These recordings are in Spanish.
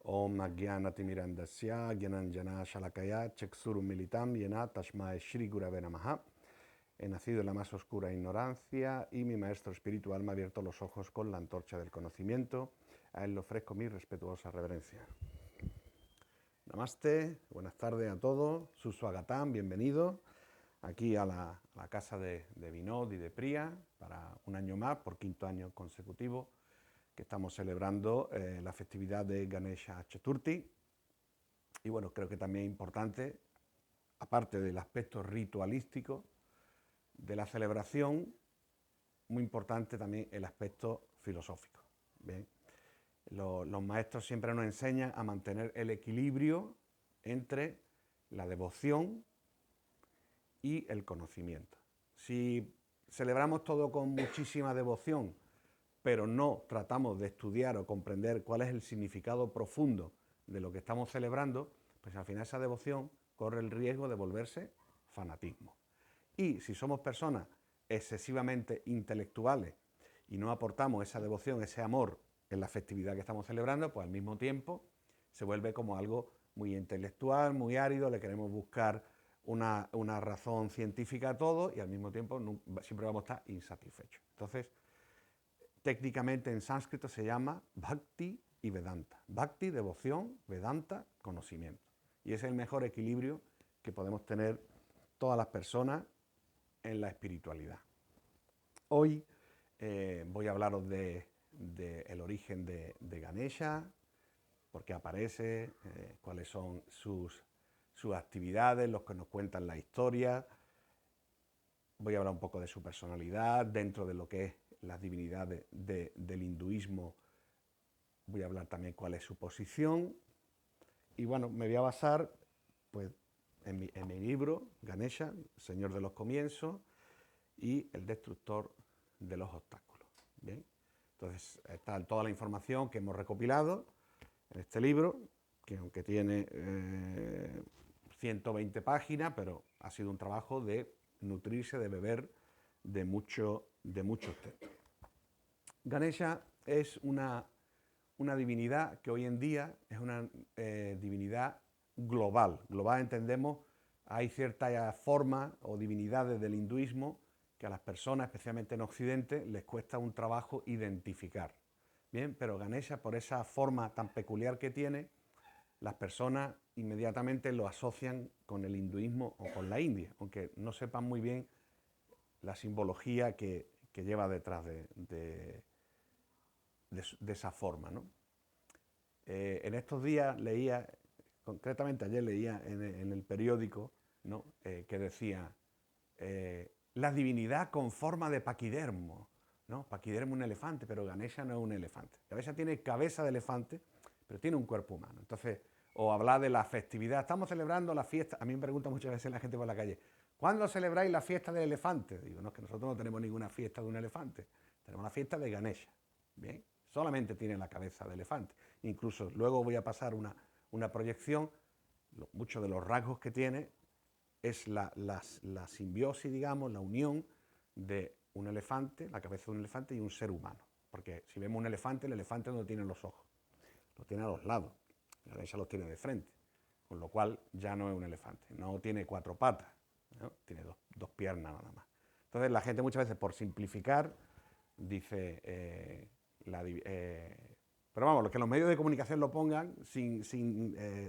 Om Jnanatimirandasya Jnananjana Shalakaya Chaksurum Militam Yena Tashmae Shri Gurave Namaha. He nacido en la más oscura ignorancia y mi maestro espiritual me ha abierto los ojos con la antorcha del conocimiento. A él le ofrezco mi respetuosa reverencia. Namaste, buenas tardes a todos. Suswagatam, bienvenido aquí a la casa de Vinod y de Priya para un año más, por quinto año consecutivo, que estamos celebrando la festividad de Ganesha Chaturthi. Y bueno, creo que también es importante, aparte del aspecto ritualístico de la celebración, muy importante también el aspecto filosófico. Bien, los maestros siempre nos enseñan a mantener el equilibrio entre la devoción y el conocimiento. Si celebramos todo con muchísima devoción, pero no tratamos de estudiar o comprender cuál es el significado profundo de lo que estamos celebrando, pues al final esa devoción corre el riesgo de volverse fanatismo. Y si somos personas excesivamente intelectuales y no aportamos esa devoción, ese amor en la festividad que estamos celebrando, pues al mismo tiempo se vuelve como algo muy intelectual, muy árido, le queremos buscar una razón científica a todo y al mismo tiempo siempre vamos a estar insatisfechos. Entonces, técnicamente en sánscrito se llama Bhakti y Vedanta. Bhakti, devoción, Vedanta, conocimiento. Y ese es el mejor equilibrio que podemos tener todas las personas en la espiritualidad. Hoy voy a hablaros del origen de Ganesha, por qué aparece, cuáles son sus actividades, los que nos cuentan la historia. Voy a hablar un poco de su personalidad, dentro de lo que es las divinidades del hinduismo. Voy a hablar también cuál es su posición. Y bueno, me voy a basar pues, en mi libro, Ganesha, Señor de los Comienzos, y el destructor de los obstáculos. ¿Bien? Entonces, está toda la información que hemos recopilado en este libro, que aunque tiene 120 páginas, pero ha sido un trabajo de nutrirse, de beber de muchos textos. Ganesha es una divinidad que hoy en día es una divinidad global. Global entendemos, hay ciertas formas o divinidades del hinduismo que a las personas, especialmente en Occidente, les cuesta un trabajo identificar. Bien, pero Ganesha, por esa forma tan peculiar que tiene, las personas inmediatamente lo asocian con el hinduismo o con la India, aunque no sepan muy bien la simbología que lleva detrás de esa forma, ¿no? En estos días leía, concretamente ayer leía en el periódico, ¿no? Que decía la divinidad con forma de paquidermo, ¿no? Paquidermo un elefante, pero Ganesha no es un elefante. Ganesha tiene cabeza de elefante, pero tiene un cuerpo humano. Entonces, o hablar de la festividad, estamos celebrando la fiesta, a mí me pregunta muchas veces la gente por la calle, ¿cuándo celebráis la fiesta del elefante? Digo, no, es que nosotros no tenemos ninguna fiesta de un elefante, tenemos la fiesta de Ganesha, ¿bien? Solamente tiene la cabeza de elefante. Incluso luego voy a pasar una proyección, muchos de los rasgos que tiene es la simbiosis, digamos, la unión de un elefante, la cabeza de un elefante y un ser humano. Porque si vemos un elefante, el elefante no tiene los ojos, los tiene a los lados, la Ganesha los tiene de frente, con lo cual ya no es un elefante, no tiene cuatro patas, ¿no? Tiene dos piernas nada más. Entonces la gente muchas veces, por simplificar, dice, pero vamos, los que los medios de comunicación lo pongan sin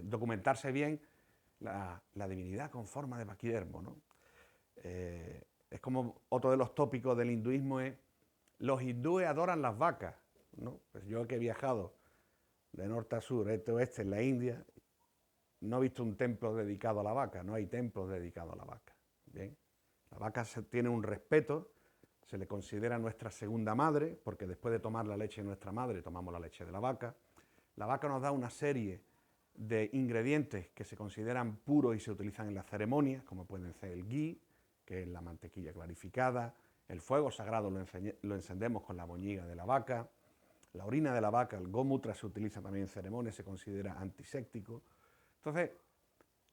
documentarse bien, la divinidad con forma de paquidermo, ¿no? Es como otro de los tópicos del hinduismo es, los hindúes adoran las vacas, ¿no? Pues yo que he viajado de norte a sur, este a oeste, en la India, no he visto un templo dedicado a la vaca, no hay templos dedicados a la vaca. Bien, la vaca tiene un respeto, se le considera nuestra segunda madre, porque después de tomar la leche de nuestra madre, tomamos la leche de la vaca. La vaca nos da una serie de ingredientes que se consideran puros y se utilizan en las ceremonias, como pueden ser el ghee, que es la mantequilla clarificada, el fuego sagrado lo encendemos con la boñiga de la vaca, la orina de la vaca, el gomutra, se utiliza también en ceremonias, se considera antiséptico. Entonces,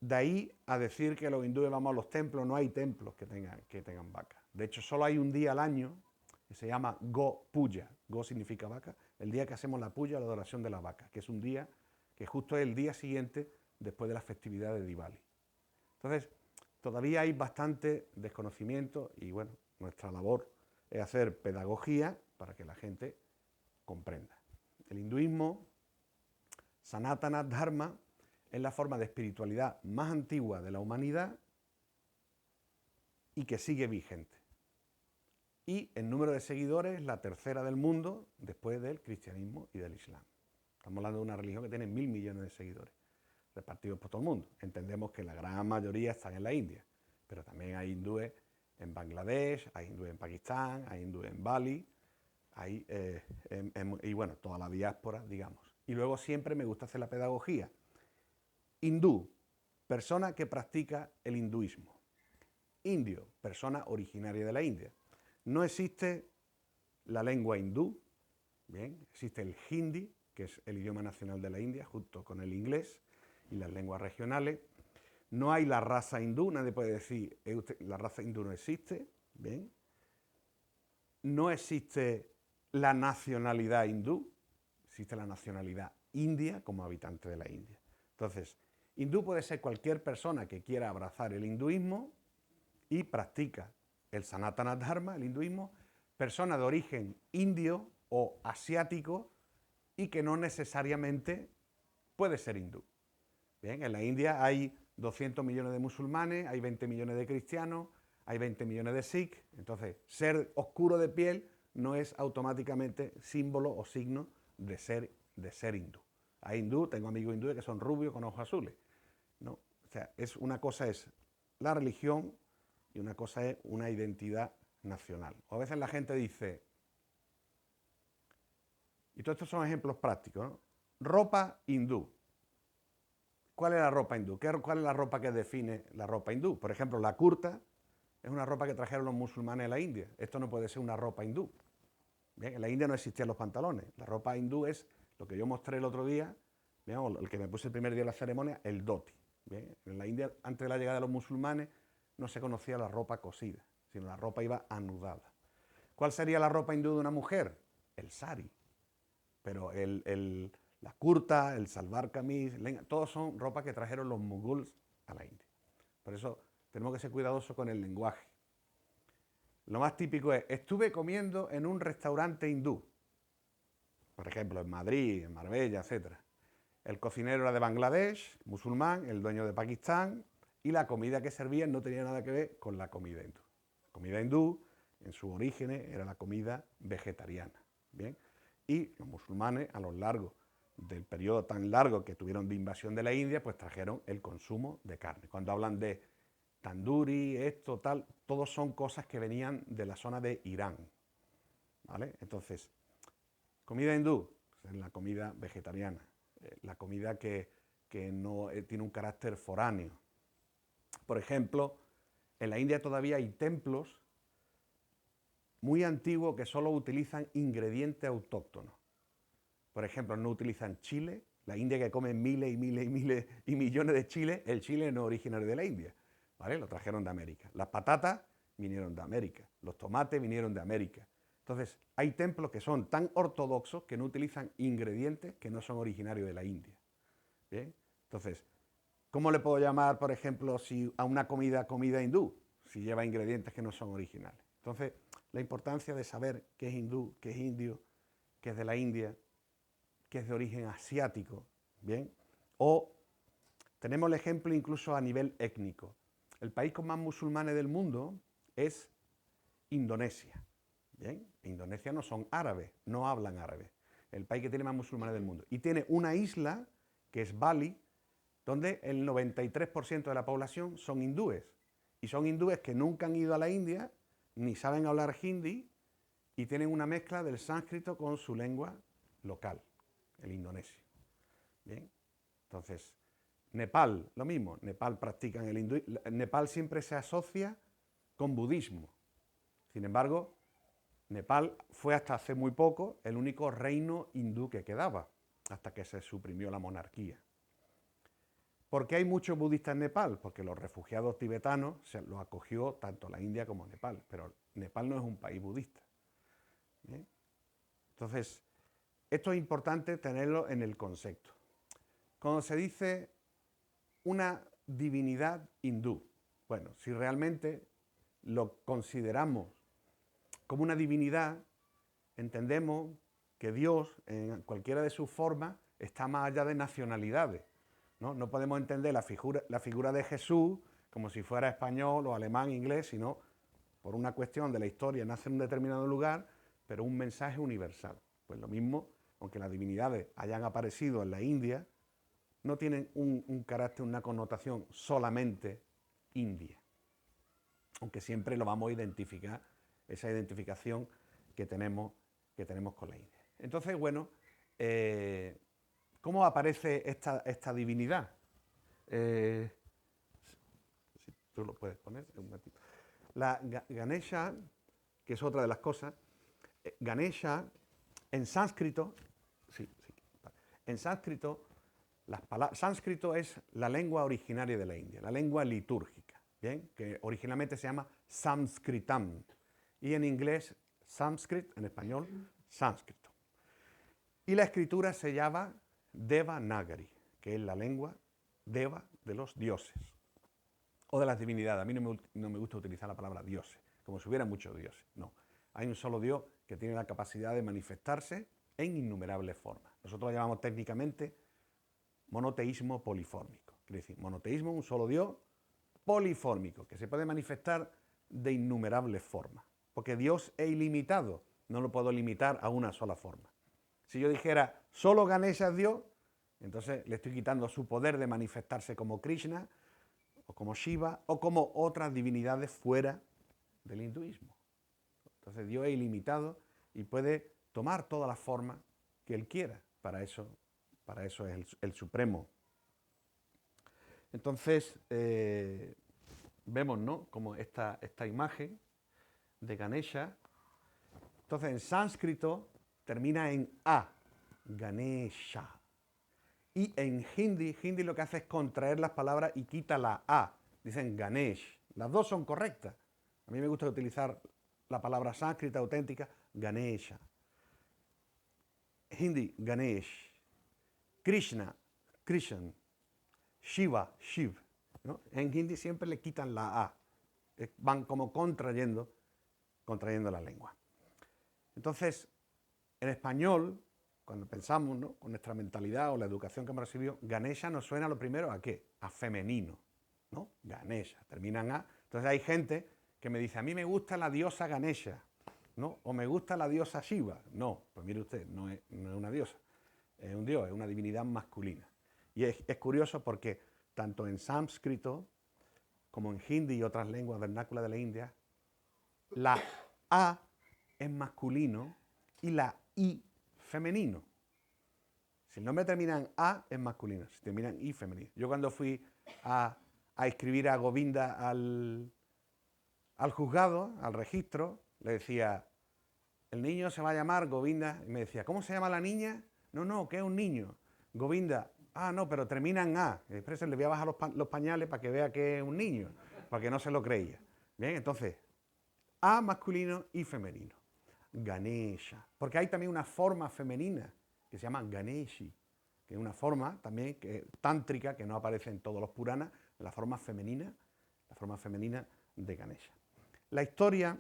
de ahí a decir que los hindúes vamos a los templos, no hay templos que tengan vacas. De hecho, solo hay un día al año que se llama Go Puja. Go significa vaca, el día que hacemos la puya, la adoración de la vaca, que es un día que justo es el día siguiente después de la festividad de Diwali. Entonces, todavía hay bastante desconocimiento y bueno, nuestra labor es hacer pedagogía para que la gente comprenda. El hinduismo, Sanatana Dharma, es la forma de espiritualidad más antigua de la humanidad y que sigue vigente. Y el número de seguidores es la tercera del mundo después del cristianismo y del islam. Estamos hablando de una religión que tiene 1.000 millones de seguidores, repartidos por todo el mundo. Entendemos que la gran mayoría están en la India, pero también hay hindúes en Bangladesh, hay hindúes en Pakistán, hay hindúes en Bali, hay, y bueno, toda la diáspora, digamos. Y luego siempre me gusta hacer la pedagogía. Hindú, persona que practica el hinduismo. Indio, persona originaria de la India. No existe la lengua hindú, bien, existe el hindi, que es el idioma nacional de la India, junto con el inglés y las lenguas regionales. No hay la raza hindú, nadie puede decir, la raza hindú no existe, bien. No existe la nacionalidad hindú, existe la nacionalidad india como habitante de la India. Entonces, hindú puede ser cualquier persona que quiera abrazar el hinduismo y practica el Sanatana Dharma, el hinduismo, persona de origen indio o asiático y que no necesariamente puede ser hindú. Bien, en la India hay 200 millones de musulmanes, hay 20 millones de cristianos, hay 20 millones de sikhs, entonces ser oscuro de piel no es automáticamente símbolo o signo de ser hindú. Hay hindú, tengo amigos hindúes que son rubios con ojos azules, ¿no? O sea, una cosa es la religión y una cosa es una identidad nacional. O a veces la gente dice, y todos estos son ejemplos prácticos, ¿no? Ropa hindú. ¿Cuál es la ropa hindú? ¿Cuál es la ropa que define la ropa hindú? Por ejemplo, la kurta es una ropa que trajeron los musulmanes de la India. Esto no puede ser una ropa hindú. Bien, en la India no existían los pantalones. La ropa hindú es lo que yo mostré el otro día, digamos, el que me puse el primer día de la ceremonia, el dhoti. Bien, en la India, antes de la llegada de los musulmanes, no se conocía la ropa cosida, sino la ropa iba anudada. ¿Cuál sería la ropa hindú de una mujer? El sari. Pero la kurta, el salwar kameez, todos son ropas que trajeron los mughals a la India. Por eso tenemos que ser cuidadosos con el lenguaje. Lo más típico es, estuve comiendo en un restaurante hindú, por ejemplo, en Madrid, en Marbella, etc. El cocinero era de Bangladesh, musulmán, el dueño de Pakistán, y la comida que servían no tenía nada que ver con la comida hindú. La comida hindú, en sus orígenes, era la comida vegetariana. ¿Bien? Y los musulmanes, a lo largo del periodo tan largo que tuvieron de invasión de la India, pues trajeron el consumo de carne. Cuando hablan de tanduri, esto, tal, todos son cosas que venían de la zona de Irán. ¿Vale? Entonces, comida hindú, es la comida vegetariana, la comida que no tiene un carácter foráneo. Por ejemplo, en la India todavía hay templos muy antiguos que solo utilizan ingredientes autóctonos. Por ejemplo, no utilizan chile. La India, que come miles y miles y miles y millones de chiles, el chile no es originario de la India, ¿vale? Lo trajeron de América. Las patatas vinieron de América, los tomates vinieron de América. Entonces, hay templos que son tan ortodoxos que no utilizan ingredientes que no son originarios de la India. ¿Bien? Entonces, ¿cómo le puedo llamar, por ejemplo, a una comida hindú? Si lleva ingredientes que no son originales. Entonces, la importancia de saber qué es hindú, qué es indio, qué es de la India, que es de origen asiático, ¿bien? O tenemos el ejemplo incluso a nivel étnico. El país con más musulmanes del mundo es Indonesia, ¿bien? Indonesia no son árabes, no hablan árabe. El país que tiene más musulmanes del mundo. Y tiene una isla, que es Bali, donde el 93% de la población son hindúes. Y son hindúes que nunca han ido a la India, ni saben hablar hindi, y tienen una mezcla del sánscrito con su lengua local, el indonesio. Bien, entonces, Nepal, lo mismo, Nepal practican el hinduismo. Nepal siempre se asocia con budismo. Sin embargo, Nepal fue hasta hace muy poco el único reino hindú que quedaba, hasta que se suprimió la monarquía. ¿Por qué hay muchos budistas en Nepal? Porque los refugiados tibetanos se los acogió tanto la India como Nepal, pero Nepal no es un país budista. ¿Bien? Entonces, esto es importante tenerlo en el concepto. cuando se dice una divinidad hindú, bueno, si realmente lo consideramos como una divinidad, entendemos que Dios, en cualquiera de sus formas, está más allá de nacionalidades, ¿no? No podemos entender la figura de Jesús como si fuera español o alemán, inglés, sino por una cuestión de la historia, nace en un determinado lugar, pero un mensaje universal. Pues lo mismo, aunque las divinidades hayan aparecido en la India, no tienen un carácter, una connotación solamente india, aunque siempre lo vamos a identificar, esa identificación que tenemos con la India. Entonces, bueno, ¿cómo aparece esta divinidad? Si tú lo puedes poner un momentito. La Ganesha, que es otra de las cosas, Ganesha en sánscrito, en sánscrito, sánscrito es la lengua originaria de la India, la lengua litúrgica, ¿bien? Que originalmente se llama Sanskritam, y en inglés Sanskrit, en español, sánscrito. Y la escritura se llama Devanagari, que es la lengua Deva de los dioses, o de las divinidades. A mí no me gusta utilizar la palabra dioses, como si hubiera muchos dioses, no. Hay un solo Dios que tiene la capacidad de manifestarse en innumerables formas. Nosotros lo llamamos técnicamente monoteísmo polifórmico. Quiere decir, monoteísmo, un solo Dios, polifórmico, que se puede manifestar de innumerables formas. Porque Dios es ilimitado, no lo puedo limitar a una sola forma. Si yo dijera, solo Ganesha es Dios, entonces le estoy quitando su poder de manifestarse como Krishna, o como Shiva, o como otras divinidades fuera del hinduismo. Entonces Dios es ilimitado y puede tomar todas las formas que Él quiera. Para eso es el Supremo. Entonces, vemos, ¿no?, como esta imagen de Ganesha. Entonces, en sánscrito termina en A, Ganesha. Y en hindi lo que hace es contraer las palabras y quita la A. Dicen Ganesh. Las dos son correctas. A mí me gusta utilizar la palabra sánscrita auténtica, Ganesha. Hindi, Ganesh. Krishna, Krishan. Shiva, Shiv. ¿No? En hindi siempre le quitan la A. Van como contrayendo la lengua. Entonces, en español, cuando pensamos, ¿no?, con nuestra mentalidad o la educación que hemos recibido, Ganesha nos suena lo primero ¿a qué? A femenino, ¿no? Ganesha, terminan A. Entonces hay gente que me dice, a mí me gusta la diosa Ganesha, ¿no? O me gusta la diosa Shiva. No, pues mire usted, no es una diosa, es un dios, es una divinidad masculina. Y es curioso porque tanto en sánscrito como en hindi y otras lenguas vernáculas de la India, la A es masculino y la I femenino. Si el nombre termina en A, es masculino. Si termina en I, femenino. Yo cuando fui a escribir a Govinda al juzgado, al registro, le decía, el niño se va a llamar Govinda. Y me decía, ¿cómo se llama la niña? No, que es un niño. Govinda. Ah, no, pero termina en A. Y después le voy a bajar los pañales para que vea que es un niño, para que no se lo creía. Bien, entonces, A masculino y femenino. Ganesha. Porque hay también una forma femenina que se llama Ganeshi, que es una forma también tántrica que no aparece en todos los Puranas, la forma femenina de Ganesha. La historia,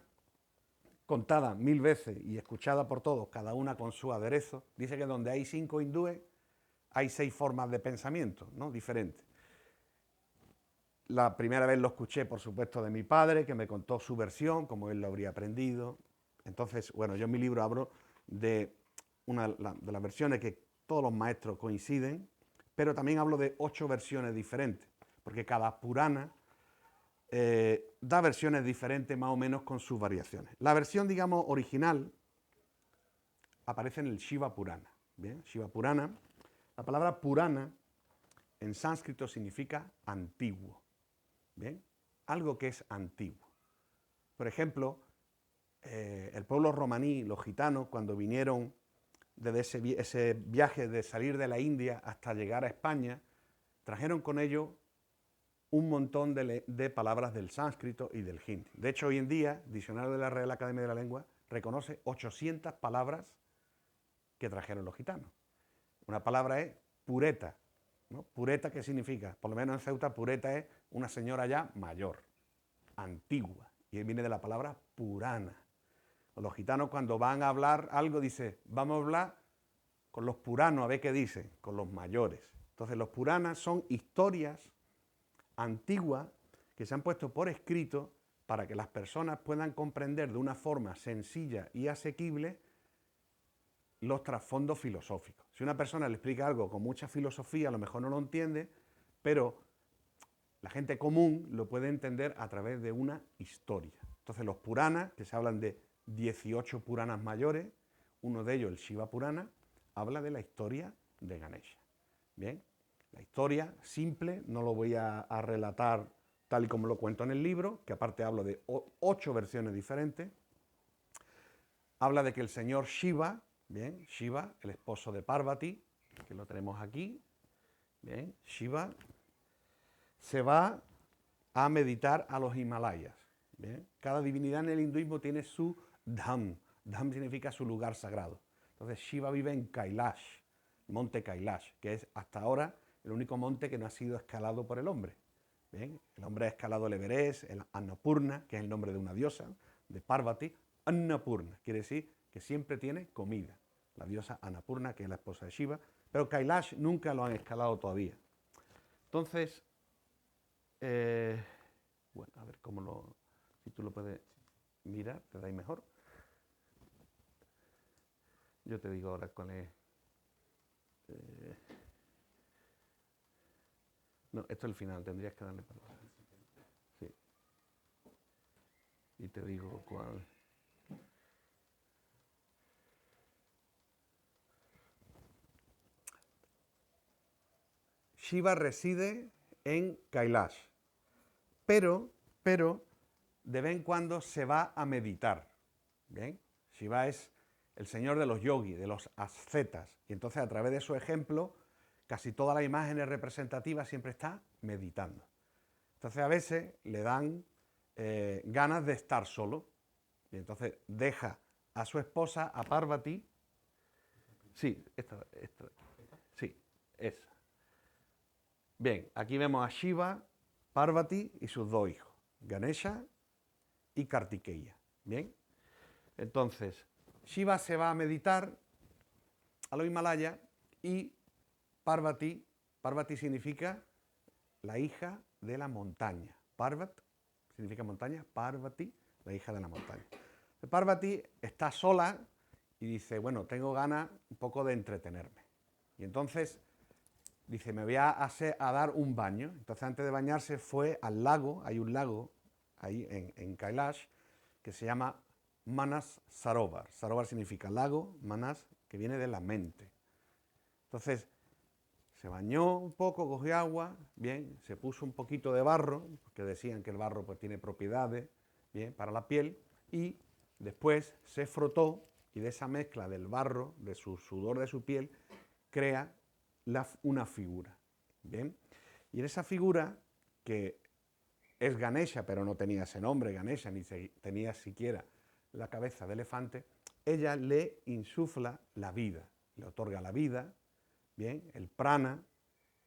contada 1000 veces y escuchada por todos, cada una con su aderezo, dice que donde hay 5 hindúes, hay 6 formas de pensamiento, ¿no?, diferentes. La primera vez lo escuché, por supuesto, de mi padre, que me contó su versión, como él lo habría aprendido. Entonces, bueno, yo en mi libro hablo de una de las versiones que todos los maestros coinciden, pero también hablo de 8 versiones diferentes, porque cada Purana da versiones diferentes más o menos con sus variaciones. La versión, digamos, original aparece en el Shiva Purana. ¿Bien? Shiva Purana. La palabra Purana en sánscrito significa antiguo. ¿Bien? Algo que es antiguo. Por ejemplo, el pueblo romaní, los gitanos, cuando vinieron desde ese viaje de salir de la India hasta llegar a España, trajeron con ellos un montón de palabras del sánscrito y del hindi. De hecho, hoy en día, el Diccionario de la Real Academia de la Lengua reconoce 800 palabras que trajeron los gitanos. Una palabra es pureta, ¿no? Pureta, ¿qué significa? Por lo menos en Ceuta, pureta es una señora ya mayor, antigua, y viene de la palabra purana. Los gitanos cuando van a hablar algo dicen, vamos a hablar con los puranos, a ver qué dicen, con los mayores. Entonces los puranas son historias antiguas que se han puesto por escrito para que las personas puedan comprender de una forma sencilla y asequible los trasfondos filosóficos. Si una persona le explica algo con mucha filosofía, a lo mejor no lo entiende, pero la gente común lo puede entender a través de una historia. Entonces los Puranas, que se hablan de 18 Puranas mayores, uno de ellos, el Shiva Purana, habla de la historia de Ganesha. Bien, la historia simple, no lo voy a relatar tal y como lo cuento en el libro, que aparte hablo de 8 versiones diferentes. Habla de que el señor Shiva, bien, Shiva, el esposo de Parvati, que lo tenemos aquí, bien, Shiva, se va a meditar a los Himalayas. Bien. Cada divinidad en el hinduismo tiene su dham. Dham significa su lugar sagrado. Entonces Shiva vive en Kailash, monte Kailash, que es hasta ahora el único monte que no ha sido escalado por el hombre. Bien. El hombre ha escalado el Everest, el Annapurna, que es el nombre de una diosa, de Parvati. Annapurna quiere decir que siempre tiene comida. La diosa Annapurna, que es la esposa de Shiva, pero Kailash nunca lo han escalado todavía. Entonces, bueno, a ver cómo lo... Si tú lo puedes mirar, te da ahí mejor. Yo te digo ahora cuál es... no, esto es el final, tendrías que darle para atrás. Sí. Y te digo cuál... Shiva reside en Kailash, pero de vez en cuando se va a meditar. ¿Bien? Shiva es el señor de los yogis, de los ascetas, y entonces a través de su ejemplo, casi todas las imágenes representativas siempre está meditando. Entonces a veces le dan ganas de estar solo, y entonces deja a su esposa, a Parvati, sí, esta, sí, esa. Bien, aquí vemos a Shiva, Parvati y sus dos hijos, Ganesha y Kartikeya. Bien, entonces Shiva se va a meditar a los Himalayas y Parvati significa la hija de la montaña. Parvat significa montaña, Parvati, la hija de la montaña. Parvati está sola y dice, bueno, tengo ganas un poco de entretenerme. Y entonces dice, me voy a dar un baño. Entonces antes de bañarse fue al lago, hay un lago ahí en Kailash, que se llama Manas Sarovar. Sarovar significa lago, Manas, que viene de la mente. Entonces se bañó un poco, cogió agua, bien, se puso un poquito de barro, porque decían que el barro pues, tiene propiedades, bien, para la piel, y después se frotó y de esa mezcla del barro, de su sudor de su piel, crea una figura, bien. Y en esa figura, que es Ganesha, pero no tenía ese nombre, Ganesha, ni tenía siquiera la cabeza de elefante, ella le insufla la vida, le otorga la vida, bien, el prana,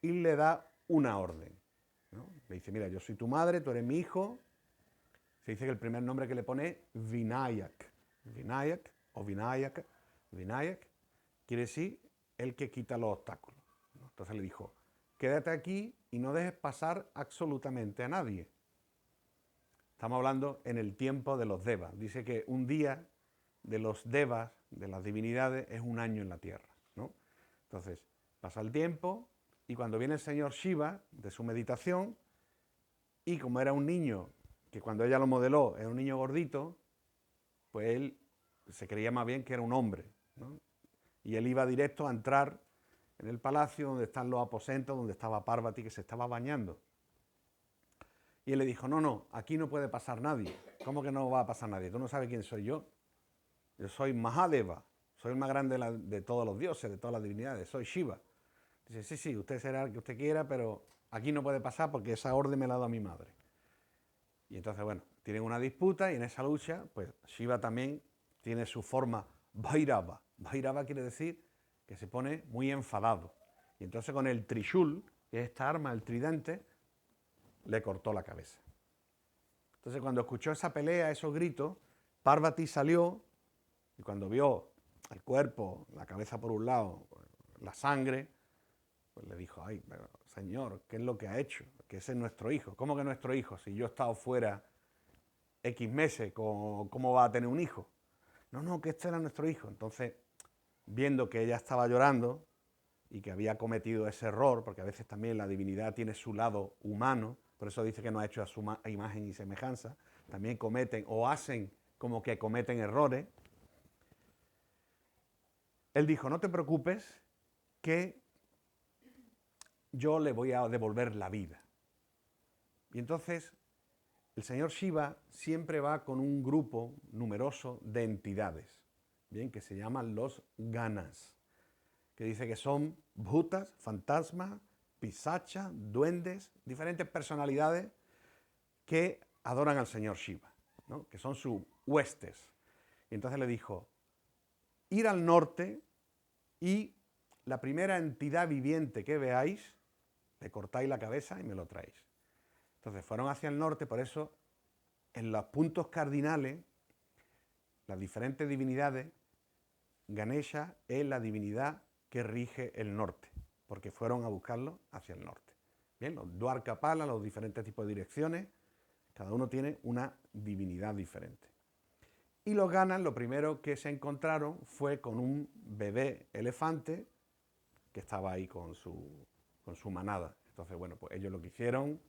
y le da una orden, ¿no? Le dice, mira, yo soy tu madre, tú eres mi hijo. Se dice que el primer nombre que le pone es Vinayak. Vinayak o Vinayak, Vinayak quiere decir el que quita los obstáculos, ¿no? Entonces le dijo, quédate aquí y no dejes pasar absolutamente a nadie. Estamos hablando en el tiempo de los devas. Dice que un día de los devas, de las divinidades, es un año en la tierra, ¿no? Entonces, pasa el tiempo y cuando viene el señor Shiva de su meditación, y como era un niño, que cuando ella lo modeló era un niño gordito, pues él se creía más bien que era un hombre, ¿no? Y él iba directo a entrar en el palacio donde están los aposentos, donde estaba Parvati, que se estaba bañando. Y él le dijo, no, no, aquí no puede pasar nadie. ¿Cómo que no va a pasar nadie? Tú no sabes quién soy yo. Yo soy Mahadeva, soy el más grande de todos los dioses, de todas las divinidades, soy Shiva. Dice, sí, sí, usted será el que usted quiera, pero aquí no puede pasar porque esa orden me la ha dado mi madre. Y entonces, bueno, tienen una disputa y en esa lucha, pues Shiva también tiene su forma Bhairava. Bhairava quiere decir que se pone muy enfadado. Y entonces con el trishul, que es esta arma, el tridente, le cortó la cabeza. Entonces cuando escuchó esa pelea, esos gritos, Parvati salió y cuando vio el cuerpo, la cabeza por un lado, la sangre, pues le dijo, ay, pero, señor, ¿qué es lo que ha hecho? Que ese es nuestro hijo. ¿Cómo que nuestro hijo? Si yo he estado fuera X meses, ¿cómo va a tener un hijo? No, no, que este era nuestro hijo. Entonces, viendo que ella estaba llorando y que había cometido ese error, porque a veces también la divinidad tiene su lado humano, por eso dice que no ha hecho a su imagen y semejanza, también cometen o hacen como que cometen errores. Él dijo, no te preocupes, que yo le voy a devolver la vida. Y entonces el señor Shiva siempre va con un grupo numeroso de entidades, bien, que se llaman los ganas, que dice que son bhutas, fantasmas, pisachas, duendes, diferentes personalidades que adoran al señor Shiva, ¿no? Que son sus huestes. Y entonces le dijo, ir al norte y la primera entidad viviente que veáis, le cortáis la cabeza y me lo traéis. Entonces fueron hacia el norte, por eso en los puntos cardinales, las diferentes divinidades, Ganesha es la divinidad que rige el norte, porque fueron a buscarlo hacia el norte. Bien, los Dwarkapala, los diferentes tipos de direcciones, cada uno tiene una divinidad diferente. Y los ganas, lo primero que se encontraron fue con un bebé elefante que estaba ahí con su manada. Entonces, bueno, pues ellos lo que hicieron,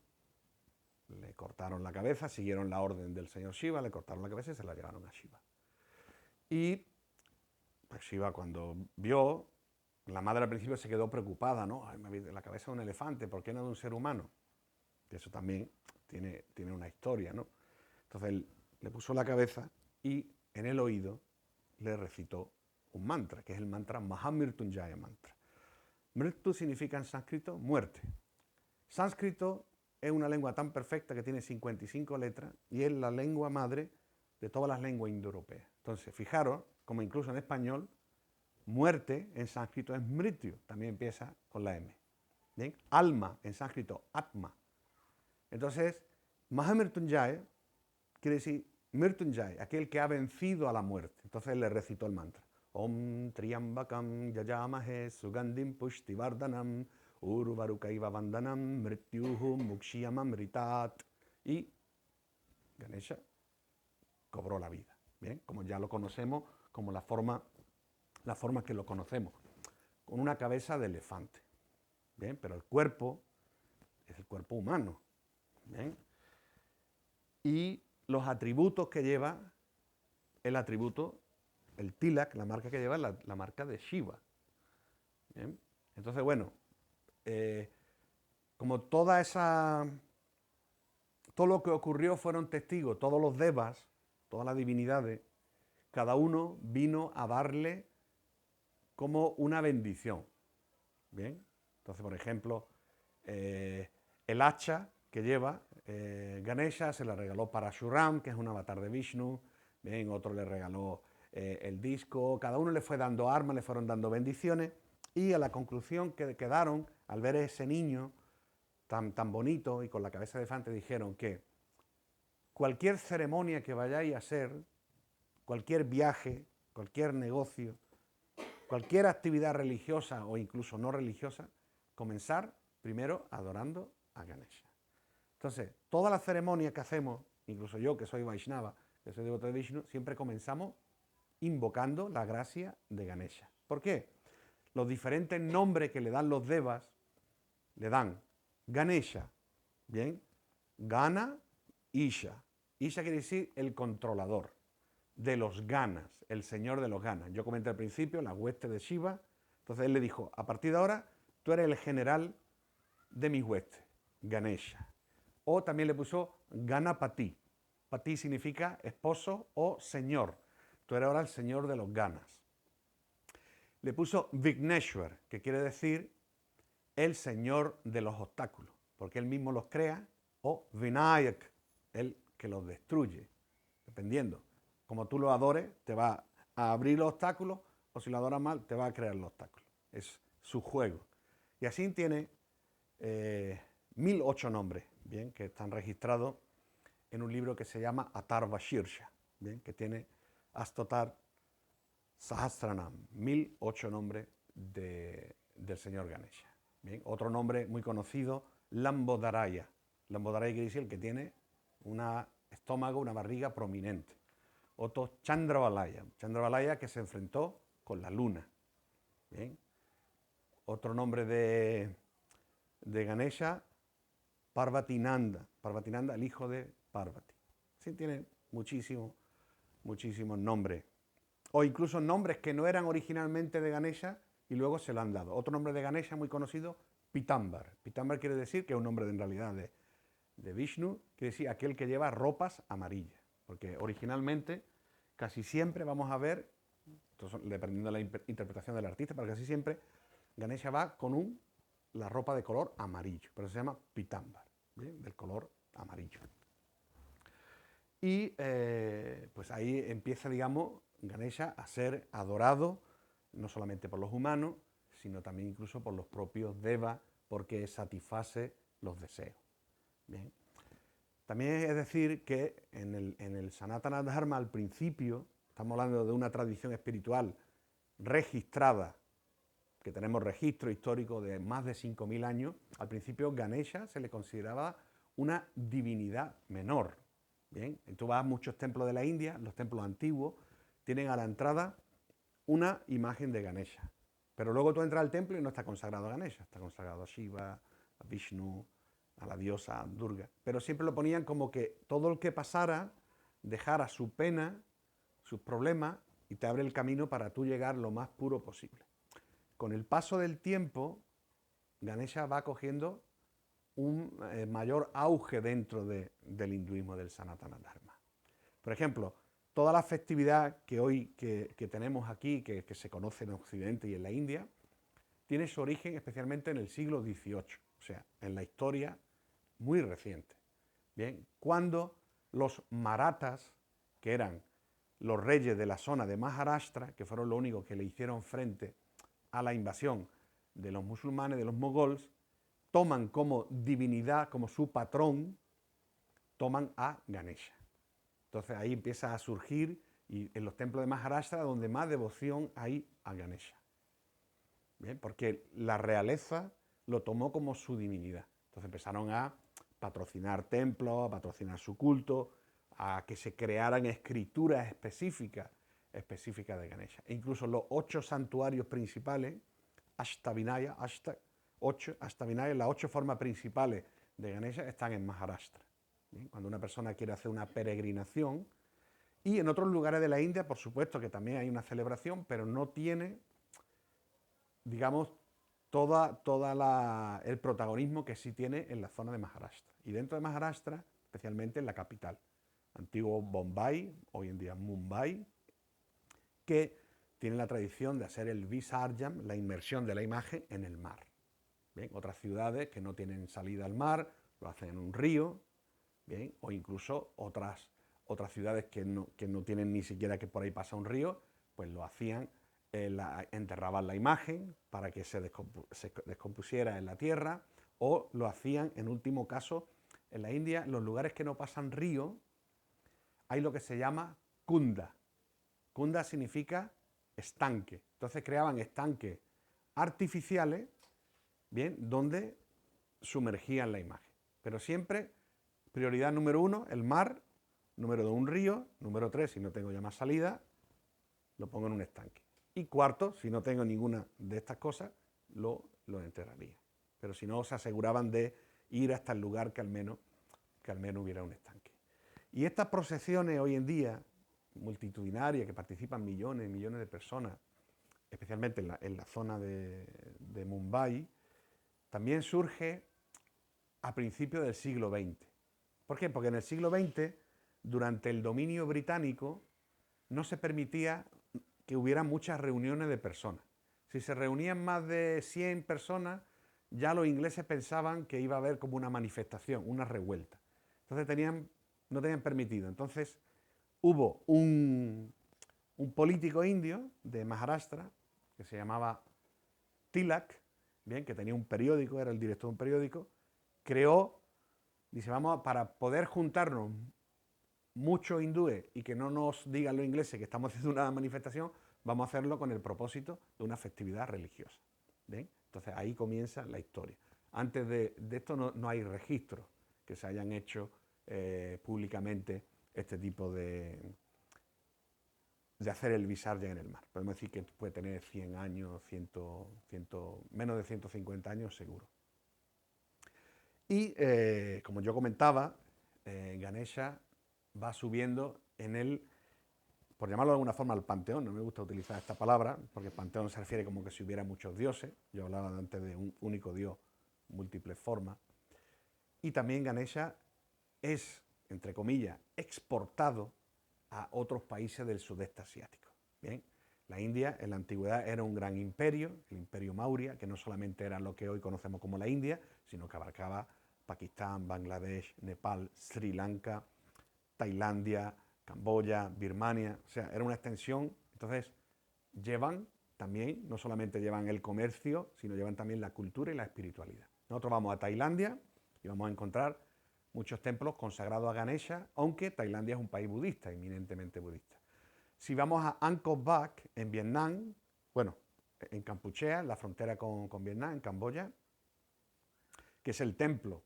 le cortaron la cabeza, siguieron la orden del señor Shiva, le cortaron la cabeza y se la llevaron a Shiva. Y pues Shiva cuando vio, la madre al principio se quedó preocupada, ¿no? Ay, la cabeza de un elefante, ¿por qué no de un ser humano? Que eso también tiene una historia, ¿no? Entonces él le puso la cabeza y en el oído le recitó un mantra, que es el mantra Mahamrityunjaya mantra. Mrityu significa en sánscrito muerte. Sánscrito es una lengua tan perfecta que tiene 55 letras y es la lengua madre de todas las lenguas indoeuropeas. Entonces, fijaros, como incluso en español, muerte en sánscrito es mrityu, también empieza con la M. ¿Bien? Alma en sánscrito, atma. Entonces, Mahamrityunjaya quiere decir Mrityunjaya, aquel que ha vencido a la muerte. Entonces le recitó el mantra. Om Triambakam Yajamahe Sugandhim Pushtivardhanam Urvarukaiva Vandanam Mrityuhu Mukshiyamamritat. Y Ganesha cobró la vida. Bien, como ya lo conocemos, como la forma que lo conocemos, con una cabeza de elefante. Bien, pero el cuerpo es el cuerpo humano. Bien. Y los atributos que lleva, el atributo, el tilak, la marca que lleva, la marca de Shiva. ¿Bien? Entonces, bueno, como todo lo que ocurrió fueron testigos, todos los devas, todas las divinidades, cada uno vino a darle como una bendición. ¿Bien? Entonces, por ejemplo, el hacha que lleva Ganesha se la regaló para Parashuram, que es un avatar de Vishnu. Bien, otro le regaló el disco. Cada uno le fue dando armas, le fueron dando bendiciones. Y a la conclusión que quedaron, al ver ese niño tan bonito y con la cabeza de elefante, dijeron que cualquier ceremonia que vayáis a hacer, cualquier viaje, cualquier negocio, cualquier actividad religiosa o incluso no religiosa, comenzar primero adorando a Ganesha. Entonces, todas las ceremonias que hacemos, incluso yo que soy Vaishnava, que soy devoto de Vishnu, siempre comenzamos invocando la gracia de Ganesha. ¿Por qué? Los diferentes nombres que le dan los devas, le dan Ganesha, ¿bien? Gana, Isha. Isha quiere decir el controlador de los ganas, el señor de los ganas. Yo comenté al principio la hueste de Shiva, entonces él le dijo, a partir de ahora tú eres el general de mis huestes, Ganesha. O también le puso Ganapati. Pati significa esposo o señor. Tú eres ahora el señor de los ganas. Le puso Vigneshwar, que quiere decir el señor de los obstáculos, porque él mismo los crea, o Vinayak, el que los destruye, dependiendo. Como tú lo adores, te va a abrir los obstáculos, o si lo adoras mal, te va a crear los obstáculos. Es su juego. Y así tiene 1008 nombres, bien, que están registrados en un libro que se llama Atharva Shirsha, bien, que tiene Astotar Sahasranam, 1008 nombres del señor Ganesha. Bien, otro nombre muy conocido, Lambodharaya. Lambodharaya quiere decir el que tiene un estómago, una barriga prominente. Otro, Chandravalaya. Chandravalaya, que se enfrentó con la luna. Bien. Otro nombre de Ganesha, Parvatinanda. Parvatinanda, el hijo de Parvati. Sí, tiene muchísimos nombres. O incluso nombres que no eran originalmente de Ganesha y luego se lo han dado. Otro nombre de Ganesha muy conocido, Pitambar. Pitambar quiere decir, que es un nombre en realidad de Vishnu, quiere decir aquel que lleva ropas amarillas. Porque originalmente casi siempre vamos a ver, dependiendo de la interpretación del artista, pero casi siempre Ganesha va con la ropa de color amarillo. Pero se llama Pitambar, ¿bien? Del color amarillo. Y pues ahí empieza, digamos, Ganesha a ser adorado no solamente por los humanos, sino también incluso por los propios devas, porque satisface los deseos. Bien. También es decir que en el Sanatana Dharma, al principio, estamos hablando de una tradición espiritual registrada, que tenemos registro histórico de más de 5000 años, al principio Ganesha se le consideraba una divinidad menor. Bien, tú vas a muchos templos de la India, los templos antiguos, tienen a la entrada una imagen de Ganesha. Pero luego tú entras al templo y no está consagrado a Ganesha, está consagrado a Shiva, a Vishnu, a la diosa Durga. Pero siempre lo ponían como que todo el que pasara dejara su pena, sus problemas, y te abre el camino para tú llegar lo más puro posible. Con el paso del tiempo, Ganesha va cogiendo un mayor auge dentro del hinduismo del Sanatana Dharma. Por ejemplo, toda la festividad que hoy que tenemos aquí, que se conoce en Occidente y en la India, tiene su origen especialmente en el siglo XVIII, o sea, en la historia muy reciente. Bien, cuando los marathas, que eran los reyes de la zona de Maharashtra, que fueron los únicos que le hicieron frente a la invasión de los musulmanes, de los mogols, toman como divinidad, como su patrón, toman a Ganesha. Entonces ahí empieza a surgir, y en los templos de Maharashtra, donde más devoción hay a Ganesha. Bien, porque la realeza lo tomó como su divinidad. Entonces empezaron a patrocinar templos, a patrocinar su culto, a que se crearan escrituras específicas de Ganesha. E incluso los 8 santuarios principales, Ashtavinaya, las 8 formas principales de Ganesha están en Maharashtra. ¿Bien? Cuando una persona quiere hacer una peregrinación, y en otros lugares de la India, por supuesto que también hay una celebración, pero no tiene, digamos, el protagonismo que sí tiene en la zona de Maharashtra. Y dentro de Maharashtra, especialmente en la capital, antiguo Bombay, hoy en día Mumbai, que tiene la tradición de hacer el Visarjam, la inmersión de la imagen en el mar. Bien, otras ciudades que no tienen salida al mar, lo hacen en un río, bien, o incluso otras ciudades que no tienen ni siquiera que por ahí pasa un río, pues lo hacían, enterraban la imagen para que se descompusiera en la tierra, o lo hacían, en último caso, en la India, en los lugares que no pasan río, hay lo que se llama kunda. Kunda significa estanque. Entonces creaban estanques artificiales, bien, donde sumergían la imagen. Pero siempre, prioridad número 1, el mar, número 2, un río, número 3, si no tengo ya más salida, lo pongo en un estanque. Y cuarto, si no tengo ninguna de estas cosas, lo enterraría. Pero si no, se aseguraban de ir hasta el lugar que al menos hubiera un estanque. Y estas procesiones hoy en día, multitudinarias, que participan millones y millones de personas, especialmente en la zona de Mumbai, también surge a principios del siglo XX. ¿Por qué? Porque en el siglo XX, durante el dominio británico, no se permitía que hubiera muchas reuniones de personas. Si se reunían más de 100 personas, ya los ingleses pensaban que iba a haber como una manifestación, una revuelta. Entonces no tenían permitido. Entonces hubo un político indio de Maharashtra, que se llamaba Tilak, bien, que tenía un periódico, era el director de un periódico, creó, dice, para poder juntarnos muchos hindúes y que no nos digan los ingleses que estamos haciendo una manifestación, vamos a hacerlo con el propósito de una festividad religiosa. ¿Bien? Entonces ahí comienza la historia. Antes de esto no hay registros que se hayan hecho públicamente este tipo de hacer el Visarja en el mar. Podemos decir que puede tener 100 años, menos de 150 años seguro. Y como yo comentaba, Ganesha va subiendo en el, por llamarlo de alguna forma, el panteón. No me gusta utilizar esta palabra, porque panteón se refiere como que si hubiera muchos dioses. Yo hablaba antes de un único dios, múltiples formas. Y también Ganesha es, entre comillas, exportado a otros países del sudeste asiático. Bien, la India en la antigüedad era un gran imperio, el imperio Maurya, que no solamente era lo que hoy conocemos como la India, sino que abarcaba Pakistán, Bangladesh, Nepal, Sri Lanka, Tailandia, Camboya, Birmania, o sea, era una extensión. Entonces, llevan también, no solamente llevan el comercio, sino llevan también la cultura y la espiritualidad. Nosotros vamos a Tailandia y vamos a encontrar muchos templos consagrados a Ganesha, aunque Tailandia es un país budista, eminentemente budista. Si vamos a Angkor Wat, en Vietnam, bueno, en Kampuchea, en la frontera con Vietnam, en Camboya, que es el templo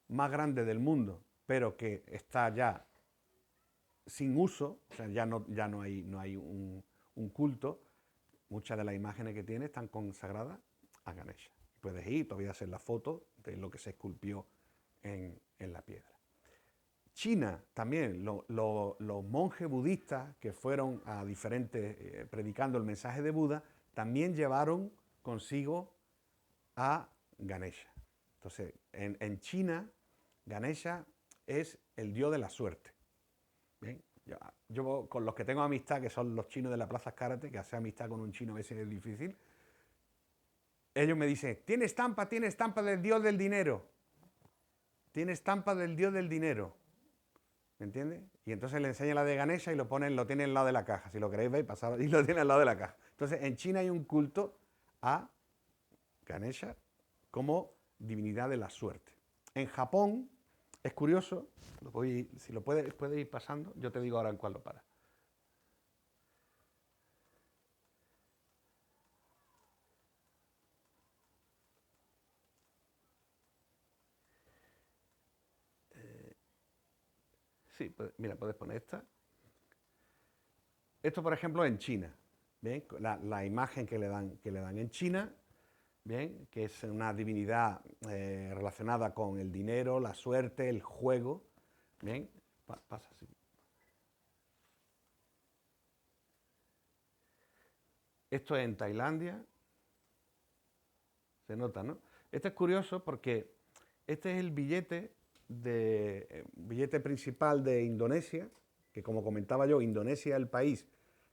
más grande del mundo, pero que está ya sin uso, o sea, ya no hay un culto. Muchas de las imágenes que tiene están consagradas a Ganesha. Puedes ir, todavía hacer la foto de lo que se esculpió en la piedra. China también, los monjes budistas que fueron a diferentes, predicando el mensaje de Buda, también llevaron consigo a Ganesha. Entonces, en China, Ganesha es el dios de la suerte. Bien, yo con los que tengo amistad, que son los chinos de la Plaza Karate, que hacer amistad con un chino a veces es difícil, ellos me dicen, tiene estampa del dios del dinero. Tiene estampa del dios del dinero. ¿Me entiendes? Y entonces le enseña la de Ganesha y lo tiene al lado de la caja. Si lo queréis ver, pasad y lo tiene al lado de la caja. Entonces, en China hay un culto a Ganesha como divinidad de la suerte. En Japón, es curioso, si lo puedes ir pasando, yo te digo ahora en cuál lo para. Sí, mira, puedes poner esta. Esto, por ejemplo, en China. ¿Bien? La imagen que le dan en China, ¿bien? Que es una divinidad relacionada con el dinero, la suerte, el juego. ¿Bien? Pasa así. Esto es en Tailandia. Se nota, ¿no? Esto es curioso porque este es el billete principal de Indonesia, que como comentaba yo, Indonesia es el país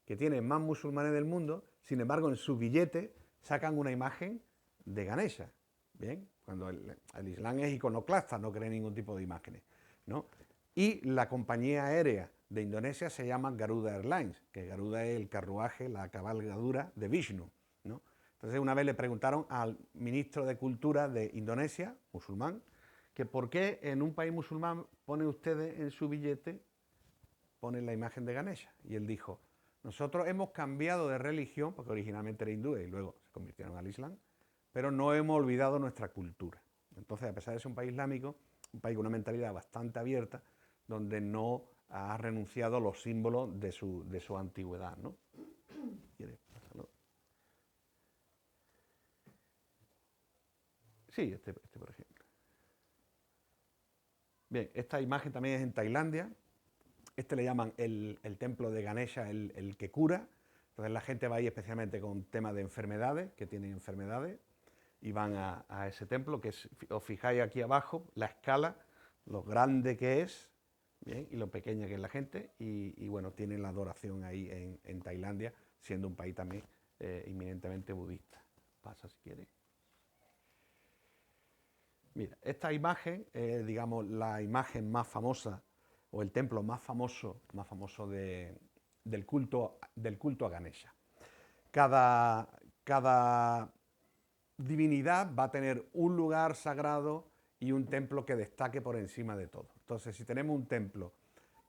que tiene más musulmanes del mundo. Sin embargo, en su billete sacan una imagen de Ganesha. Bien, cuando el Islam es iconoclasta, no cree ningún tipo de imágenes, ¿no? Y la compañía aérea de Indonesia se llama Garuda Airlines, que Garuda es el carruaje, la cabalgadura de Vishnu, ¿no? Entonces una vez le preguntaron al ministro de Cultura de Indonesia, musulmán, que por qué en un país musulmán pone ustedes en su billete, ponen la imagen de Ganesha. Y él dijo, nosotros hemos cambiado de religión, porque originalmente era hindú y luego se convirtieron al Islam, pero no hemos olvidado nuestra cultura. Entonces, a pesar de ser un país islámico, un país con una mentalidad bastante abierta, donde no ha renunciado a los símbolos de su antigüedad, ¿no? Sí, este por ejemplo. Bien, esta imagen también es en Tailandia. Este le llaman el templo de Ganesha, el que cura. Entonces la gente va ahí especialmente con temas de enfermedades, que tienen enfermedades, y van a ese templo, que os fijáis aquí abajo, la escala, lo grande que es, bien, y lo pequeña que es la gente, y bueno, tienen la adoración ahí en Tailandia, siendo un país también inminentemente budista. Pasa si quieres. Mira, esta imagen es, digamos, la imagen más famosa o el templo más famoso del culto a Ganesha. Cada divinidad va a tener un lugar sagrado y un templo que destaque por encima de todo. Entonces, si tenemos un templo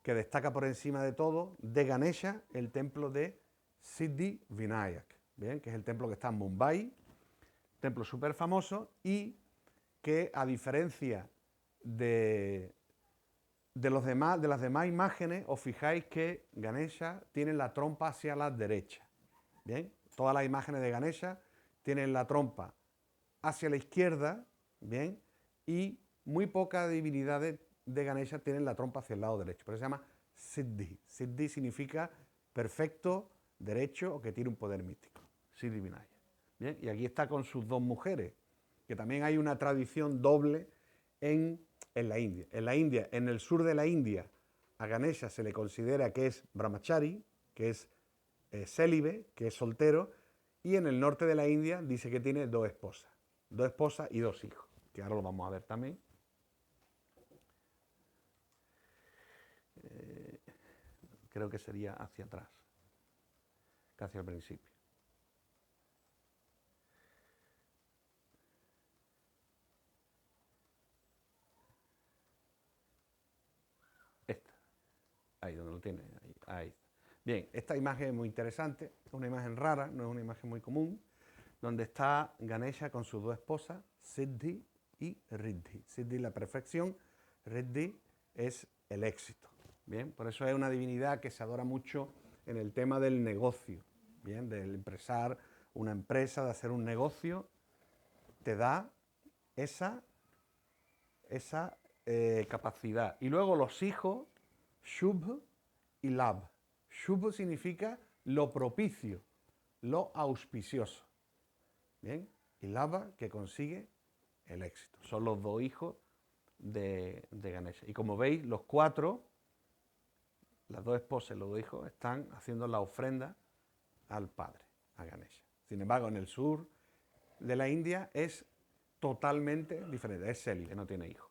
que destaca por encima de todo, de Ganesha, el templo de Siddhi Vinayak, ¿bien? Que es el templo que está en Mumbai, templo súper famoso y que, a diferencia de las demás imágenes, os fijáis que Ganesha tiene la trompa hacia la derecha. ¿Bien? Todas las imágenes de Ganesha tienen la trompa hacia la izquierda, ¿bien? Y muy pocas divinidades de Ganesha tienen la trompa hacia el lado derecho. Por eso se llama Siddhi. Siddhi significa perfecto, derecho o que tiene un poder místico. Siddhi Vinaya. ¿Bien? Y aquí está con sus dos mujeres, que también hay una tradición doble en la India. En la India, en el sur de la India, a Ganesha se le considera que es brahmachari, que es célibe, que es soltero, y en el norte de la India dice que tiene dos esposas y dos hijos, que ahora lo vamos a ver también. Creo que sería hacia atrás, que hacia el principio. Esta, ahí donde lo tiene, ahí. Bien, esta imagen es muy interesante, es una imagen rara, no es una imagen muy común, donde está Ganesha con sus dos esposas, Siddhi y Riddhi. Siddhi la perfección, Riddhi es el éxito. Bien, por eso es una divinidad que se adora mucho en el tema del negocio, bien, del empresar una empresa, de hacer un negocio, te da esa capacidad. Y luego los hijos, Shubh y Labh. Shubh significa lo propicio, lo auspicioso. Bien, y Labh, que consigue el éxito. Son los dos hijos de Ganesha. Y como veis, los cuatro, las dos esposas y los dos hijos, están haciendo la ofrenda al padre, a Ganesha. Sin embargo, en el sur de la India es totalmente diferente. Es célibe, no tiene hijos.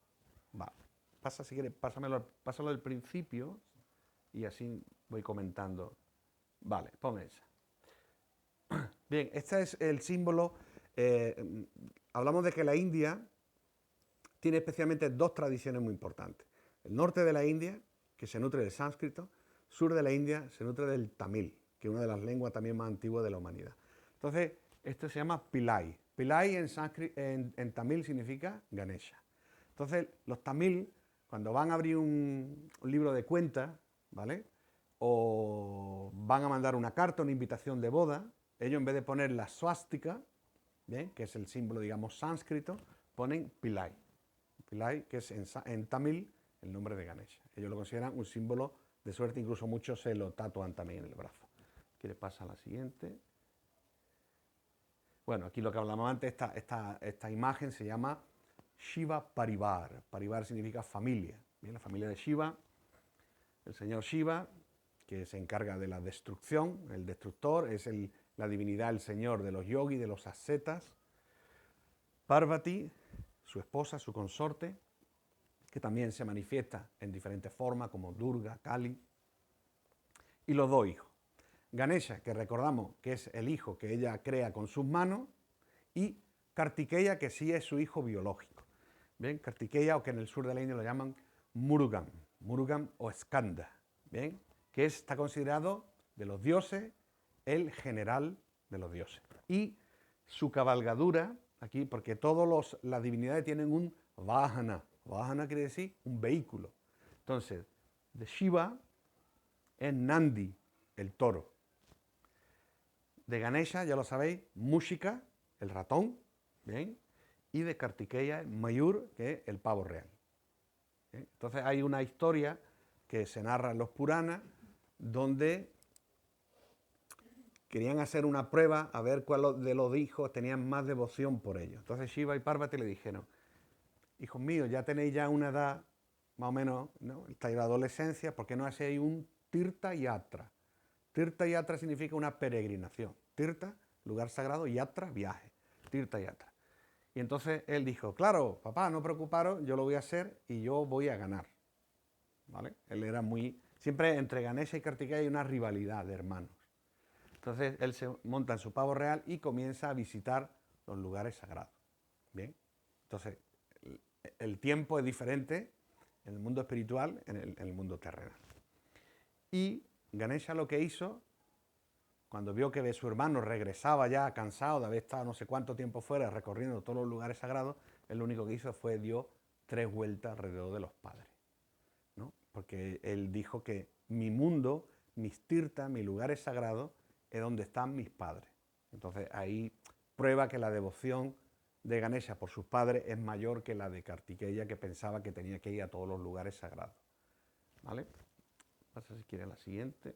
Vale. Pasa, si quieres, pásalo del principio y así voy comentando. Vale, ponme esa. Bien, este es el símbolo. Hablamos de que la India tiene especialmente dos tradiciones muy importantes. El norte de la India, que se nutre del sánscrito, sur de la India se nutre del tamil, que es una de las lenguas también más antiguas de la humanidad. Entonces, esto se llama Pillai. Pillai en tamil significa Ganesha. Entonces, los tamil, cuando van a abrir un libro de cuentas, ¿vale? O van a mandar una carta, una invitación de boda, ellos en vez de poner la swastika, ¿bien? Que es el símbolo, digamos, sánscrito, ponen Pillai. Pillai, que es en tamil el nombre de Ganesha. Ellos lo consideran un símbolo de suerte, incluso muchos se lo tatuan también en el brazo. ¿Quieres pasar a la siguiente? Bueno, aquí lo que hablamos antes, esta imagen se llama Shiva Parivar. Parivar significa familia. Bien, la familia de Shiva, el señor Shiva, que se encarga de la destrucción, el destructor, es la divinidad, el señor de los yogis, de los ascetas. Parvati, su esposa, su consorte, que también se manifiesta en diferentes formas, como Durga, Kali, y los dos hijos. Ganesha, que recordamos que es el hijo que ella crea con sus manos, y Kartikeya, que sí es su hijo biológico. Bien, Kartikeya, o que en el sur de la India lo llaman Murugan o Skanda, bien, que está considerado de los dioses el general de los dioses. Y su cabalgadura, aquí, porque todas las divinidades tienen un vahana. Vahana quiere decir un vehículo. Entonces, de Shiva es Nandi, el toro. De Ganesha, ya lo sabéis, Mushika, el ratón, ¿bien? Y de Kartikeya, Mayur, que es el pavo real. ¿Bien? Entonces hay una historia que se narra en los Puranas, donde querían hacer una prueba a ver cuál de los hijos tenían más devoción por ellos. Entonces Shiva y Parvati le dijeron: hijos míos, ya tenéis ya una edad, más o menos, ¿no? Estáis en la adolescencia, ¿por qué no hacéis un Tirtha Yatra? Tirtha Yatra significa una peregrinación. Tirtha, lugar sagrado, Yatra, viaje. Tirtha Yatra. Y entonces él dijo: claro, papá, no preocuparos, yo lo voy a hacer y yo voy a ganar. ¿Vale? Él era muy... Siempre entre Ganesha y Kartikeya hay una rivalidad de hermanos. Entonces él se monta en su pavo real y comienza a visitar los lugares sagrados. Bien, entonces el tiempo es diferente en el mundo espiritual, en el mundo terrenal. Y Ganesha lo que hizo, cuando vio que su hermano regresaba ya cansado de haber estado no sé cuánto tiempo fuera recorriendo todos los lugares sagrados, él lo único que hizo fue dio 3 vueltas alrededor de los padres, ¿no? Porque él dijo que mi mundo, mis tirtas, mis lugares sagrados, es donde están mis padres. Entonces ahí prueba que la devoción de Ganesha por sus padres es mayor que la de Kartikeya, que pensaba que tenía que ir a todos los lugares sagrados. ¿Vale? Pasa si quiere la siguiente.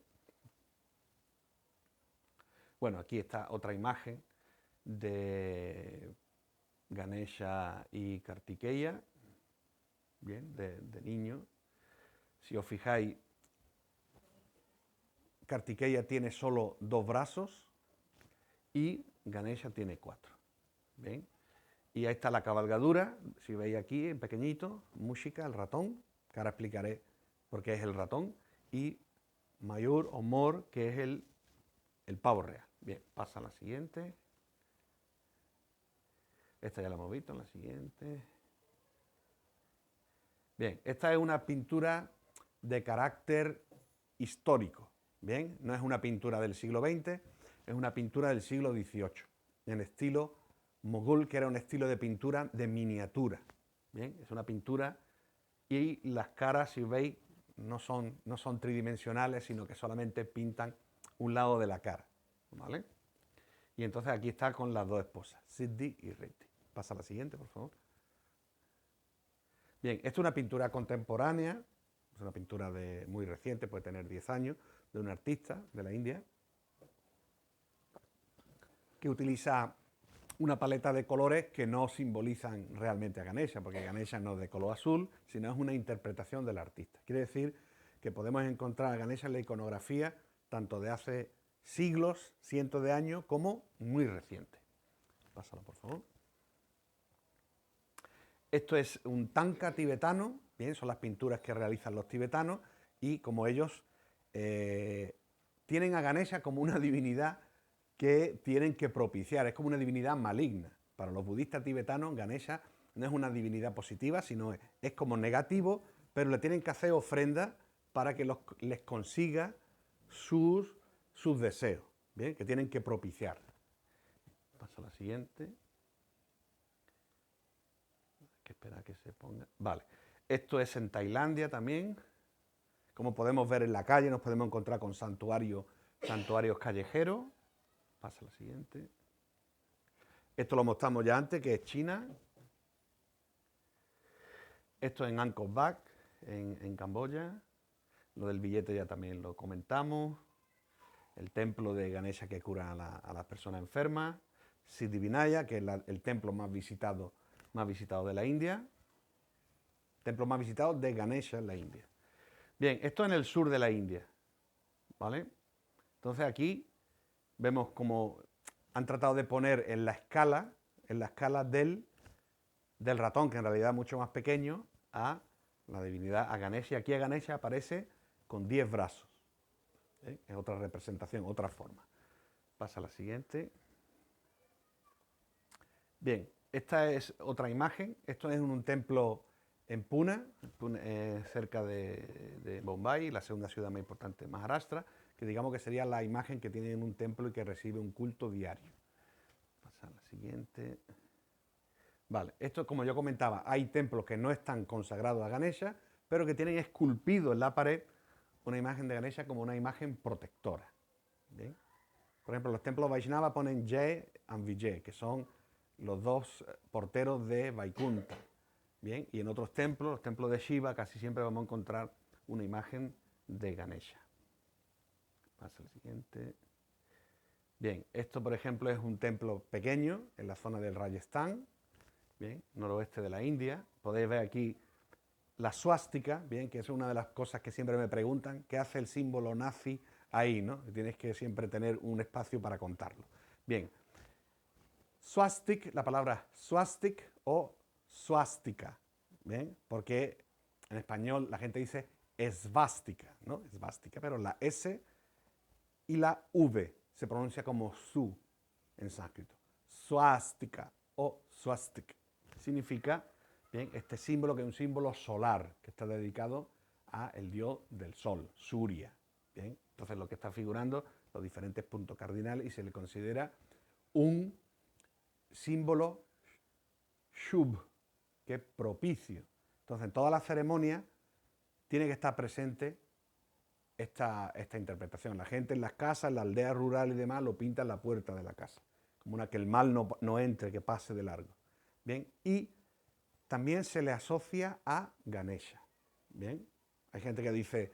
Bueno, aquí está otra imagen de Ganesha y Kartikeya, bien, de niño. Si os fijáis, Kartikeya tiene solo 2 brazos y Ganesha tiene 4. ¿Bien? Y ahí está la cabalgadura, si veis aquí en pequeñito, Música, el ratón, que ahora explicaré por qué es el ratón, y Mayur o Mor, que es el pavo real. Bien, pasa a la siguiente. Esta ya la hemos visto, en la siguiente. Bien, esta es una pintura de carácter histórico. Bien, no es una pintura del siglo XX, es una pintura del siglo XVIII, en estilo mogul, que era un estilo de pintura de miniatura. Bien, es una pintura y las caras, si veis, no son tridimensionales, sino que solamente pintan un lado de la cara. ¿Vale? Y entonces aquí está con las 2 esposas, Siddhi y Riddhi. Pasa a la siguiente, por favor. Bien, esto es una pintura contemporánea, es una pintura muy reciente, puede tener 10 años, de un artista de la India, que utiliza una paleta de colores que no simbolizan realmente a Ganesha, porque Ganesha no es de color azul, sino es una interpretación del artista. Quiere decir que podemos encontrar a Ganesha en la iconografía tanto de hace siglos, cientos de años, como muy reciente. Pásalo, por favor. Esto es un tanka tibetano, bien, son las pinturas que realizan los tibetanos, y como ellos tienen a Ganesha como una divinidad que tienen que propiciar, es como una divinidad maligna. Para los budistas tibetanos, Ganesha no es una divinidad positiva, sino es como negativo, pero le tienen que hacer ofrendas para que les consiga sus deseos, ¿bien? Que tienen que propiciar. Paso a la siguiente. Hay que esperar a que se ponga. Vale. Esto es en Tailandia también. Como podemos ver en la calle, nos podemos encontrar con santuarios callejeros. Pasa a la siguiente. Esto lo mostramos ya antes, que es China. Esto en Angkor Wat, en Camboya. Lo del billete ya también lo comentamos. El templo de Ganesha que cura a las personas enfermas. Siddhivinaya, que es el templo más visitado de la India. Templo más visitado de Ganesha en la India. Bien, esto en el sur de la India. ¿Vale? Entonces aquí vemos cómo han tratado de poner en la escala del ratón, que en realidad es mucho más pequeño, a la divinidad, a Ganesha. Aquí a Ganesha aparece con 10 brazos. Es otra representación, otra forma. Pasa a la siguiente. Bien, esta es otra imagen. Esto es un templo en Pune, cerca de Bombay, la segunda ciudad más importante de Maharashtra, que digamos que sería la imagen que tiene en un templo y que recibe un culto diario. Pasa a la siguiente. Vale, esto como yo comentaba, hay templos que no están consagrados a Ganesha, pero que tienen esculpido en la pared una imagen de Ganesha como una imagen protectora. ¿Bien? Por ejemplo, los templos Vaishnava ponen Jai and Vijay, que son los 2 porteros de Vaikunta. Bien, y en otros templos, los templos de Shiva, casi siempre vamos a encontrar una imagen de Ganesha. Pasa al siguiente. Bien, esto por ejemplo es un templo pequeño en la zona del Rajasthan, bien, noroeste de la India. Podéis ver aquí la suástica, bien, que es una de las cosas que siempre me preguntan, ¿qué hace el símbolo nazi ahí, no? Tienes que siempre tener un espacio para contarlo. Bien, swastik, la palabra swastik o suástica, ¿bien? Porque en español la gente dice esvástica, ¿no? Esvástica, pero la S y la V se pronuncia como su en sánscrito. swastika o swastik. Significa, bien, este símbolo que es un símbolo solar, que está dedicado al dios del sol, Surya. Bien, entonces lo que está figurando, los diferentes puntos cardinales, y se le considera un símbolo shubh, que es propicio. Entonces, en todas las ceremonias tiene que estar presente esta interpretación. La gente en las casas, en la aldea rural y demás, lo pinta en la puerta de la casa, como una que el mal no entre, que pase de largo. Bien, y también se le asocia a Ganesha. Bien, hay gente que dice,